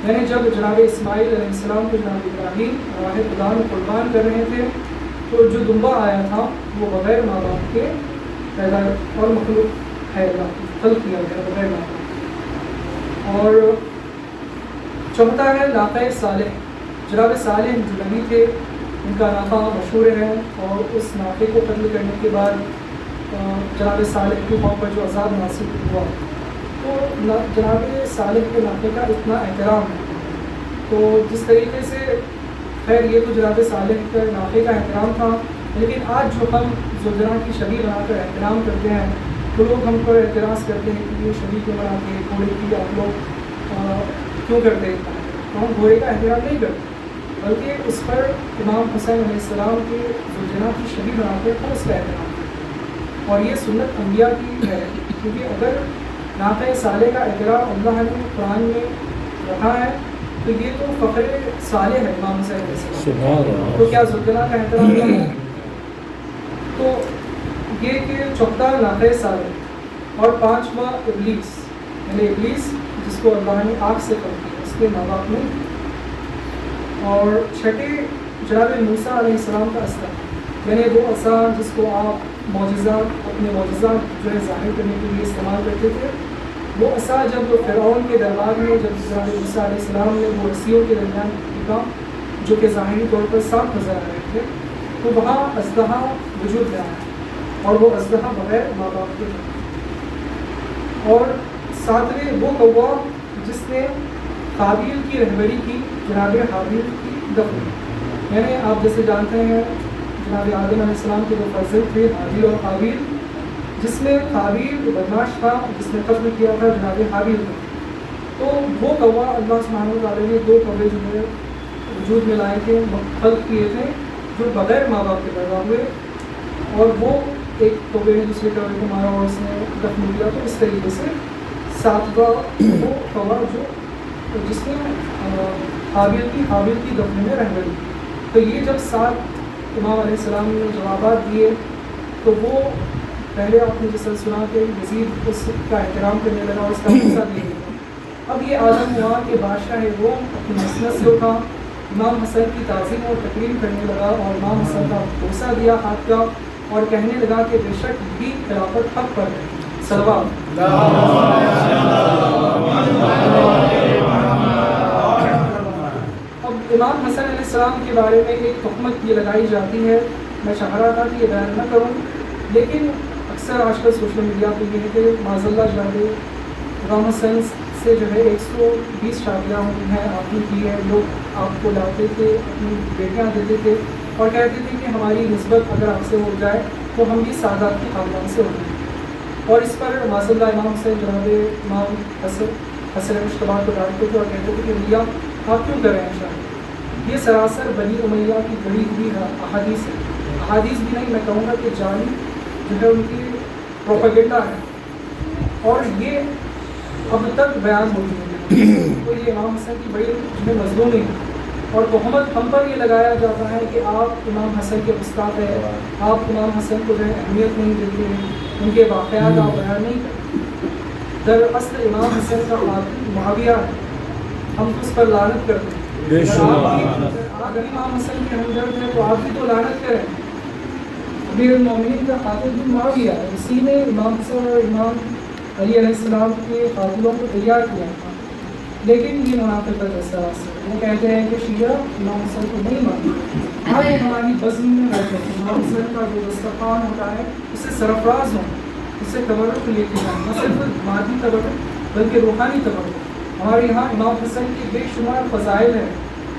یعنی جب جناب اسماعیل علیہ السلام کو جناب ابراہیم راہ خدا میں قربان کر رہے تھے تو جو دنبا آیا تھا وہ بغیر ماں باپ کے پیدا اور مخلوق ہے خلق کیا گیا بغیر ماں باپ. اور چوتھا ہے ناقہ صالح. جناب صالح جو نبی تھے ان کا ناقہ مشہور ہے, اور اس ناقے کو قتل کرنے کے بعد جناب صالح کی قوم پر جو عذاب نازل ہوا تو جناب صالح کے ناقے کا اتنا احترام ہے. تو جس طریقے سے خیر یہ تو جناب صالح کے ناقے کا احترام تھا, لیکن آج جو ہم زوجنا کی شبیہ بنا کر احترام کرتے ہیں تو لوگ ہم پر اعتراض کرتے ہیں کہ یہ شبیہ کیوں بنا کے گھوڑے کی آپ لوگ کیوں کرتے ہیں. تو ہم گھوڑے کا احترام نہیں کرتے بلکہ اس پر امام حسین علیہ السلام کے زوجنا کی شبیہ بنا کر ہم اس کا احترام کرتے. اور یہ سنت انبیاء کی ہے, کیونکہ اگر ناقہ صالح کا احترام اللہ نے قرآن میں رکھا ہے تو یہ تو فخر صالح ہے امام حسین علیہ السلام, تو کیا زوجنا کا احترام کیا ہے. تو یہ کہ چوتھا ناقہ صالح, اور 5واں ابلیس یعنی ابلیس جس کو اللہ نے آگ سے کم کیا اس کے ماں باپ میں. اور چھٹے جناب موسیٰ علیہ السلام کا عصا یعنی وہ عصا جس کو آپ معجزات اپنے معجزات جو ہے ظاہر کرنے کے لیے استعمال کرتے تھے, وہ عصا جب فرعون کے دربار میں جب جناب موسیٰ علیہ السلام نے وہ رسیوں کے درمیان پھینکا جو کہ ظاہری طور پر صاف نظر آ رہے تھے تو وہاں اژدہا وجود میں آیا, اور وہ اژدہا بغیر ماں باپ کے تھے. اور 7ویں وہ کوا جس نے قابیل کی رہبری کی جناب حابیل کی دفن. یعنی آپ جیسے جانتے ہیں جناب آدم علیہ السلام کے 2 فرزند تھے حابیل اور قابیل, جس میں قابیل بدماش تھا جس نے قتل کیا تھا جناب حابیل کو. تو وہ کوا اللہ سبحانہ وتعالیٰ نے 2 کوے جو ہے وجود میں لائے تھے, خلق کیے تھے جو بغیر ماں باپ کے پیدا ہوئے, اور وہ ایک کوے نے دوسرے کوے کو مارا اور اس نے دفن کیا. تو اس طریقے سے 7واں وہ کوا جو جس نے حابیل کی دفن میں رہبری کی. تو یہ جب 7 امام علیہ السلام نے جوابات دیے تو وہ پہلے آپ نے جیسا سنا کہ یزید اس کا احترام کرنے لگا اور اس کا حصہ دینے لگا. اب یہ آدم ہوا کہ بادشاہ روم اپنی مسنت سے اٹھا, امام حسن کی تعظیم اور تکریم کرنے لگا اور امام حسن کا بوسہ دیا ہاتھ کا اور کہنے لگا کہ بے شک بھی خلافت حق پر ہے. صلوات. اب امام حسن علیہ السلام کے بارے میں ایک تہمت یہ لگائی جاتی ہے, میں چاہ رہا تھا کہ یہ بیان نہ کروں, لیکن اکثر آج کل سوشل میڈیا پہ یہ ہے کہ معاذ اللہ جانے امام حسن سے جو ہے 120 شادیاں ہوئی ہیں, آپ نے کی ہے. لوگ آپ کو لاتے تھے, اپنی بیٹیاں دیتے تھے اور کہتے تھے کہ ہماری نسبت اگر آپ سے ہو جائے تو ہم بھی سعادت کی خاندان سے ہوتے ہیں. اور اس پر معاذ اللہ امام حسین جناب امام حسن مجتبیٰ کو ڈالتے تھے اور کہتے تھے کہ بھیا آپ کیوں کر رہے ہیں شاید, یہ سراسر بنی امیہ کی گڑی ہوئی احادیث ہے. احادیث بھی نہیں, میں کہوں گا کہ جعلی جو ہے ان کی پروپیگنڈا ہے, اور یہ اب تک بیان ہوتی ہے. تو یہ امام حسن کی بڑی جو ہے مظلومی ہے, اور تہمت ہم پر یہ لگایا جاتا ہے کہ آپ امام حسن کے استاد ہیں, آپ امام حسن کو جو ہے اہمیت نہیں دیتے ہیں, ان کے واقعات آپ بیان نہیں کرتے. دراصل امام حسن کا قاتل معاویہ ہے, ہم اس پر لعنت کرتے ہیں. اگر امام حسن کے ہمدرد ہیں تو آپ بھی تو لعنت کریں. امیر المومنین کا قاتل بھی معاویہ ہے, اسی نے امام حسن اور امام علی علیہ السلام کے قاتلوں کو تیار کیا تھا. لیکن یہ منافقت ایسا وہ کہتے ہیں کہ شیعہ امام حسن کو نہیں مانتے، ہاں یہ ہماری بزم میں رہتے ہیں، امام حسن کا جو دسترخوان ہوتا ہے اس سے سرفراز ہوں، اس سے تبرک لے کے جائیں، نہ صرف مادی تبرک بلکہ روحانی تبرک۔ ہمارے یہاں امام حسن کے بے شمار فضائل ہیں،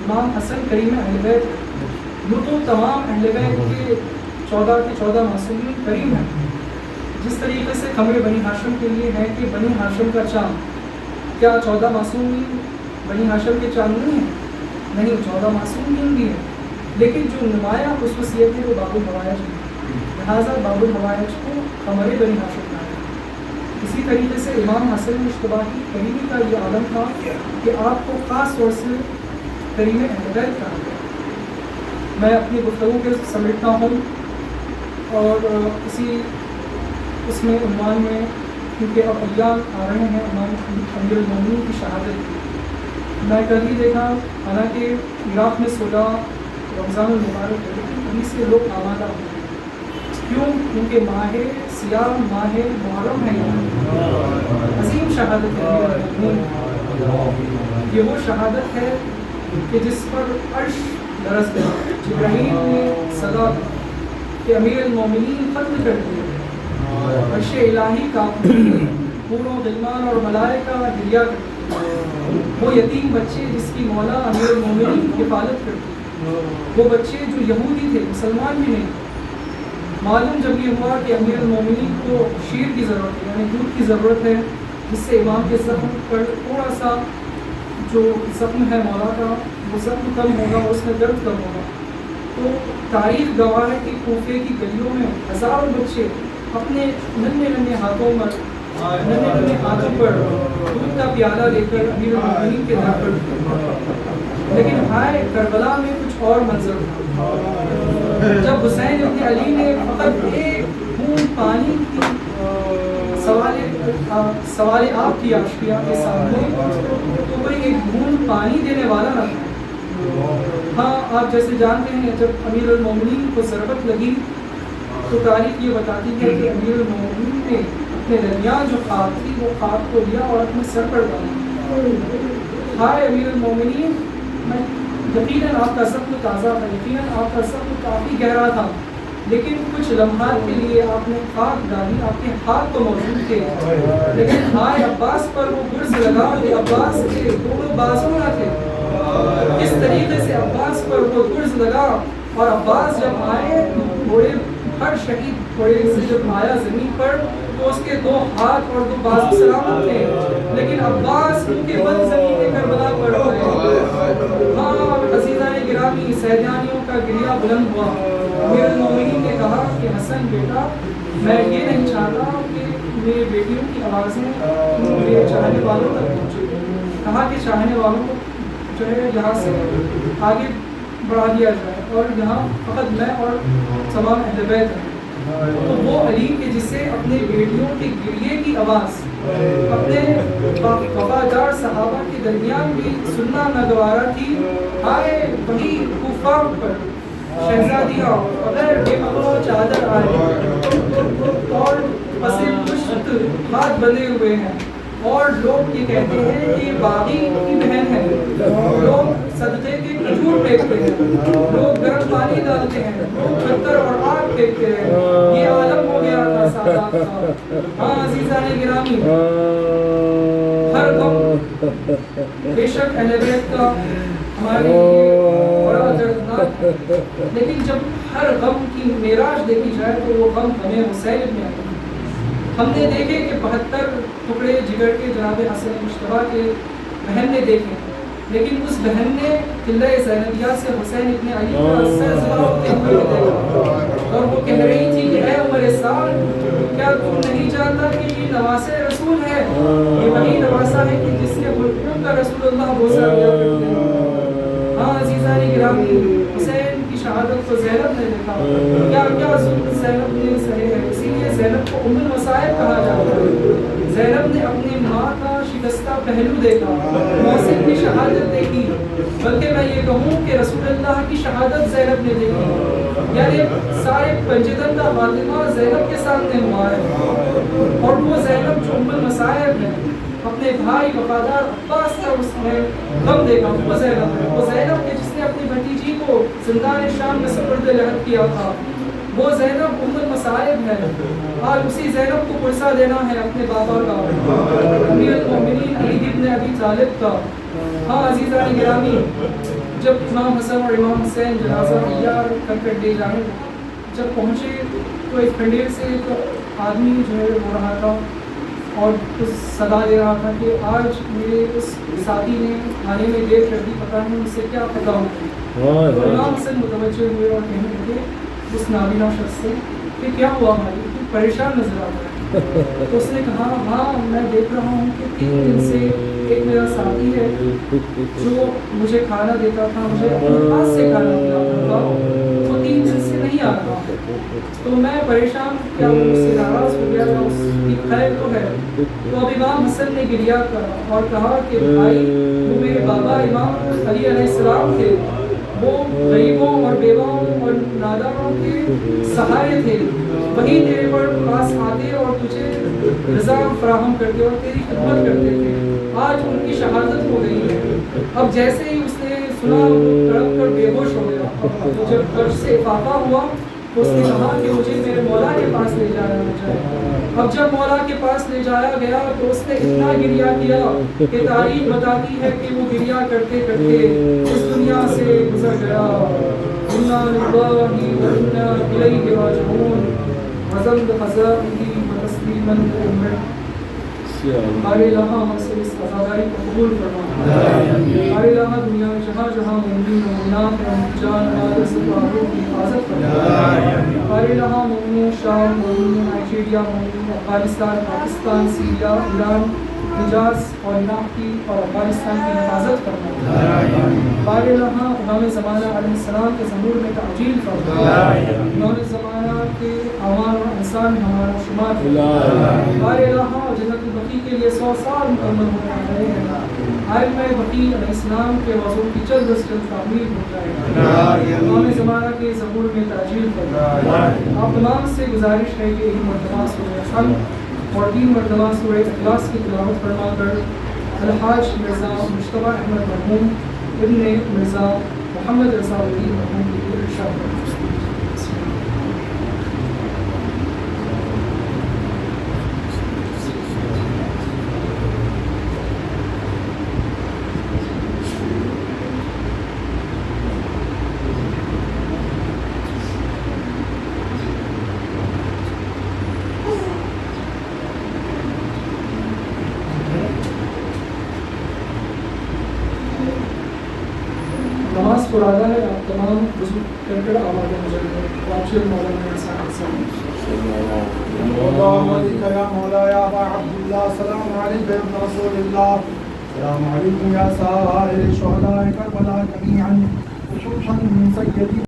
امام حسن کریم اہل بیت ہے، یوں تو تمام اہل بیت کے 14 کے 14 معصومین کریم ہیں، جس طریقے سے خمر بنی ہاشم کے لیے ہے کہ بنی ہاشم کا چاند، کیا 14 معصومین بنی ہاشم کے چاند نہیں ہیں؟ نہیں، 14 معصومین بھی ہیں، لیکن جو نمایاں خصوصیت ہے وہ باب الحوائج ہے، لہٰذا باب الحوائج کو خمر بنی ہاشم کہا ہے۔ اسی طریقے سے امام حسن اشتباہی کریمی کا یہ عالم تھا کہ آپ کو خاص طور سے کریم اہل بیت کہا گیا۔ میں اپنی گفتگو کے سمیٹتا ہوں اور اسی اس میں عنوان میں، کیونکہ اب ایام آ رہے ہیں امام امیر المومنین کی شہادت کی، میں کل ہی دیکھا حالانکہ عراق میں 16 رمضان المبارک ہے لیکن ابھی سے لوگ آمادہ ہوئے ہیں، کیوں؟ کیونکہ ماہ سیام ماہ محرم ہے، یہاں عظیم شہادت ہے امیر المومنین، یہ وہ شہادت ہے کہ جس پر عرش لرز گیا، جبرائیل نے صدا کہ امیر المومنین ختم کر دیے، عرش الہی کا حور و غلمان اور ملائکہ گریہ کرتے، وہ یتیم بچے جس کی مولا امیر المومنین کفالت کرتی، وہ بچے جو یہودی تھے مسلمان بھی نہیں۔ معلوم جب یہ ہوا کہ امیر المومنین کو شیر کی ضرورت ہے، یعنی دودھ کی ضرورت ہے، جس سے امام کے زخم پر تھوڑا سا جو زخم ہے مولا کا وہ زخم کم ہوگا اور اس میں درد کم ہوگا، تو تاریخ گواہ ہے کہ کوفے کی گلیوں میں ہزاروں بچے اپنے ننھے ہاتھوں پر دودھ کا پیالہ لے کر امیر المومنین کے در پر، لیکن ہائے کربلا میں کچھ اور منظر تھا، جب حسین ابن علی نے فقط ایک بوند پانی کی سوال آپ کی عاشقیہ کے سامنے، تو کوئی ایک بوند پانی دینے والا نہ تھا۔ ہاں آپ جیسے جانتے ہیں جب امیر المومنین کو ضربت لگی تو تاریخ یہ بتاتی ہے کہ امیر المومنین نے اپنے درمیان جو خاک تھی وہ خاک کو لیا اور اپنے سر پر ڈالا۔ ہائے امیر المومنین، میں یقیناً آپ کا زخم تازہ تھا، یقیناً آپ کا زخم کافی گہرا تھا، لیکن کچھ لمحات کے لیے آپ نے خاک ڈالی، آپ کے ہاتھ تو موجود تھے، لیکن ہائے عباس پر وہ گرز لگا کہ عباس کے دونوں بازو نہ تھے۔ اس طریقے سے عباس پر وہ گرز لگا اور عباس جب آئے گھوڑے، ہر شہید گھوڑے سے جب آیا زمین پر تو اس کے 2 ہاتھ اور 2 بازو سلامت تھے، لیکن عباس ان کے بل زمین کربلا پر گئے۔ ہاں عزیزان گرامی، سیدانیوں کا گریہ بلند ہوا۔ امیر المومنین نے کہا کہ حسن بیٹا، میں یہ نہیں چاہتا کہ میرے بیٹیوں کی آوازیں میرے چاہنے والوں تک پہنچے، کہا کہ چاہنے والوں کو جو ہے یہاں سے آگے بڑھا دیا جائے اور یہاں فقط میں اور تمام اہل بیت ہیں۔ تو وہ علی کہ جسے اپنے بیٹیوں کے گریے کی آواز اپنے وفادار صحابہ کے درمیان بھی سننا ناگوارا تھی، آئے وہی کفار پر شہزادیاں بغیر بے پردہ چادر آئے اور پسے پشت ہاتھ بندھے ہوئے ہیں، اور لوگ یہ کہتے ہیں کہ یہ باغی کی بہن ہے، لوگ صدقے کے کھجور پھینکتے ہیں، لوگ گرم پانی ڈالتے ہیں، لوگ پتھر اور آگ پھینکتے ہیں، یہ عالم ہو گیا تھا سادات کا۔ ہاں عزیزان گرامی، ہر غم بے شک اہل بیت کا ہمارے لیے بڑا دردناک ہے، لیکن جب ہر غم کی معراج دیکھی جائے تو وہ غم ہمیں حسین ابن علی، ہم نے دیکھے کہ 72 ٹکڑے جگر کے جناب حسن مشتبہ کے بہن نے دیکھے، لیکن اس بہن نے قلعہ زینبیہ سے حسین ابن علی کا سلسلہ ہوتے ہوئے دیکھا، اور وہ کہہ رہی تھی کہ اے عمر سعد، کیا تم نہیں جانتا کہ یہ نواس رسول ہے، یہ وہی نواسا ہے کہ جس نے ملکوں کا رسول اللہ بوسہ دیا کرتے ہیں۔ ہاں عزیزان گرامی، حسین کی شہادت کو زینب نے دیکھا، کیا کیا ظلم زینب نے سہے ہے، اسی لیے زینب کو ام المصائب کہا جاتا ہے۔ زینب نے اپنی ماں کا شکستہ پہلو دیکھا، محسن کی شہادت دیکھی، بلکہ میں یہ کہوں کہ رسول اللہ کی شہادت زینب نے دیکھی، یعنی سارے پنجتن کا خاتمہ زینب کے سامنے ہوا ہے، اور وہ زینب جو ام المصائب ہے۔ اپنے بھائی وفادار عباس کا اس نے غم دیکھا. وہ زینب ہے، وہ زینب ہے جس نے اپنی بھتیجی کو زندان شام میں سپرد لحد کیا تھا. وہ زینب ام المصائب ہے. آج اسی زینب کو پرسہ دینا ہے اپنے بابا کا، امیر المومنین علی بن ابی طالب کا. ہاں عزیزان گرامی، جب امام حسن اور امام حسین جنازہ تیار کر لے جانے جب پہنچے تو ایک کھنڈیر سے ایک آدمی جو ہے ہو رہا تھا اور اس صدا دے رہا تھا کہ آج میرے اس ساتھی نے آنے میں دیر کر دی، پتہ نہیں اس سے کیا پتہ ہوگی. تو امام حسن متوجہ ہوئے اور کہنے لگے اس نابینا شخص سے کہ کیا ہوا بھائی، تو پریشان نظر آتا ہے. تو اس نے کہا ہاں میں دیکھ رہا ہوں کہ 3 دن سے ایک میرا ساتھی ہے جو مجھے کھانا دیتا تھا، مجھے اپنے پاس سے کھانا کھلاتا تھا، وہ 3 دن سے نہیں آ رہا. تو میں پریشان، کیا وہ مجھ سے ناراض ہو گیا تھا، اس کی خیر تو ہے. تو اب امام حسن نے گریہ کرا اور کہا کہ بھائی وہ میرے بابا امام علی علیہ السلام تھے، وہ غریبوں اور بیواؤں اور ناداروں کے سہارے تھے، وہی تیرے پاس آتے اور تجھے رضا فراہم کرتے اور تیری خدمت کرتے تھے. آج ان کی شہادت ہو گئی ہے. اب جیسے ہی اس نے سنا تڑپ کر بے ہوش ہو گیا. تو جب فرش سے افاقہ ہوا تو اس نے کہا کہ مجھے میرے مولا کے پاس لے جایا جائے. اب جب مولا کے پاس لے جایا گیا تو اس نے اتنا گریہ کیا کہ تاریخ بتاتی ہے کہ وہ گریہ کرتے کرتے اس دنیا سے گزر گیا. انا للہ و انا الیہ راجعون. وزند خزائنہ وتسلیما للامت. ہمارے یہاں ہم سے اس عزاداری کو قبول فرما. ہمارے یہاں دنیا میں جہاں جہاں مومنین و مومنات ہیں ان جان مال سے تعلق کی حفاظت فرما. ہمارے یہاں مومنین شام، مومنین نائجیریا، مومنین افغانستان، پاکستان، سیریا، ایران، حجاز اور عراق کی اور افغانستان کی حفاظت فرما. ہمارے یہاں امام زمانہ علیہ السلام کے ظہور میں تعجیل فرما. امام زمانہ کے اعمال و انسان میں ہمارا شمار فرما. ہمارے یہاں جنت البقیع کے لیے 100 سال مکمل ہونے والے ہیں. عالم بقیع علیہ السلام کے وضو کی جلد از جلد تعمیر ہو جائے. امام زمانہ کے ظہور میں تعجیل فرما. آپ تمام سے گزارش ہے کہ ایک مرتبہ سورہ الحمد اور 3 مرتبہ سورہ اخلاص کی تلاوت فرما کر الحاج مرزا مجتبیٰ احمد مرحوم ابن مرزا محمد رضا الدین مرحوم کی لیے ارشاد فرما. نماز پڑھانا ہے. آپ تمام وضو کر آباد مجھے واپسی مولانا احسان حسین. اللهم عليك يا مولاي يا ابا عبد الله، السلام عليك يا ابن رسول الله، السلام عليكم يا سائر الشهداء كربلاء جميعا، خصوصا من سيدي